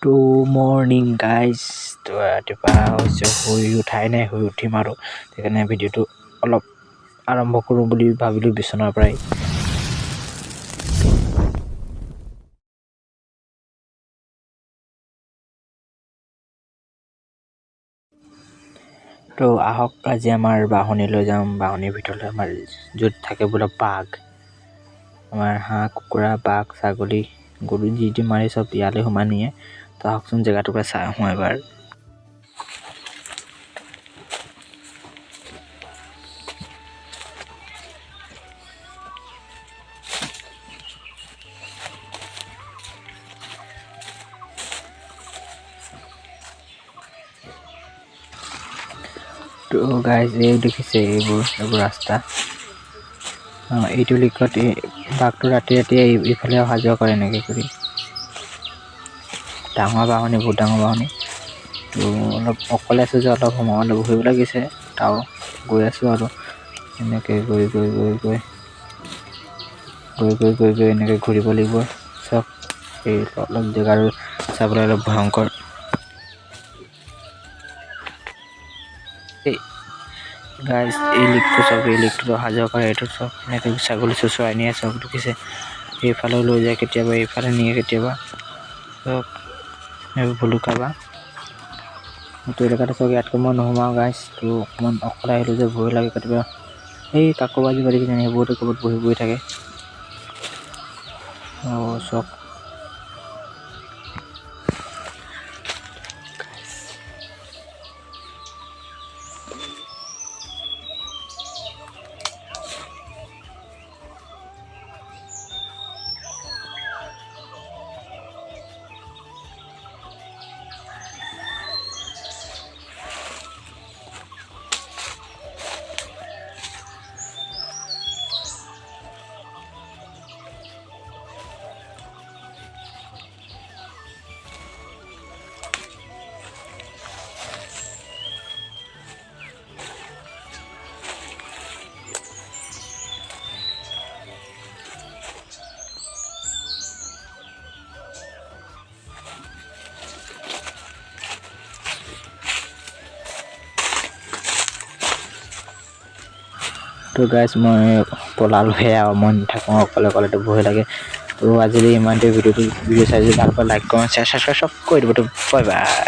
Two morning guys. তো ৰাতিপুৱা হৈছে শুই উঠাই নাই, শুই উঠিম আৰু সেইকাৰণে ভিডিঅ'টো অলপ আৰম্ভ কৰোঁ বুলি ভাবিলোঁ বিচনাৰ পৰাই। তো আহক আজি আমাৰ বাহনীলৈ যাম। বাহনীৰ ভিতৰলৈ আমাৰ য'ত থাকে বোলে বাঘ, আমাৰ হাঁহ কুকুৰা বাঘ ছাগলী গৰু যি মাৰি চব ইয়ালৈ সোমাই নিয়ে। তো আহকচোন জেগাটোকে চাই আহোঁ এবাৰ। তো গাইজ এই দেখিছে এইবোৰ ৰাস্তা, এইটো লিকত বাঘটো ৰাতি ৰাতি ইফালে অহা যোৱা কৰে এনেকৈ কৰি। ডাঙৰ বাহনী, বহুত ডাঙৰ বাহনী। তো অলপ অকলে আছোঁ যে অলপ সময় বহিব লাগিছে। তাও গৈ আছোঁ আৰু এনেকৈ গৈ গৈ গৈ গৈ গৈ গৈ গৈ গৈ এনেকৈ ঘূৰিব লাগিব চব। এই অলপ জেগাৰ চাবলৈ অলপ ভয়ংকৰ। গাইজ এই লিকটো চব, এই লিকটো অহা যোৱা কৰে। এইটো চব এনেকৈ ছাগলী চুচৰাই নিয়ে চব দেখিছে। এইফালেও লৈ যায় কেতিয়াবা, এইফালে নিয়ে কেতিয়াবা চব। এইবোৰ ভুলুকা বাঁহ এইটো এলেকাতে চব। ইয়াতকৈ মই নোসোমাওঁ গাইজ। তো অকণমান অকলে আহিলোঁ যে ভয় লাগে কেতিয়াবা। এই কাকবাজি বাৰী কিনে সেইবোৰতে ক'ৰবাত বহি থাকে চব। তো গাইজ মই পলালোহে আৰু মই নাথাকোঁ অকলে অকলেতো ভয় লাগে। তো আজিলৈ ইমানতে ভিডিঅ' চাই যদি ভাল পায় লাইক কমেণ্ট শ্বেয়াৰ ছাবস্ক্ৰাইব চব কৰি দিব। তো বাই বাই।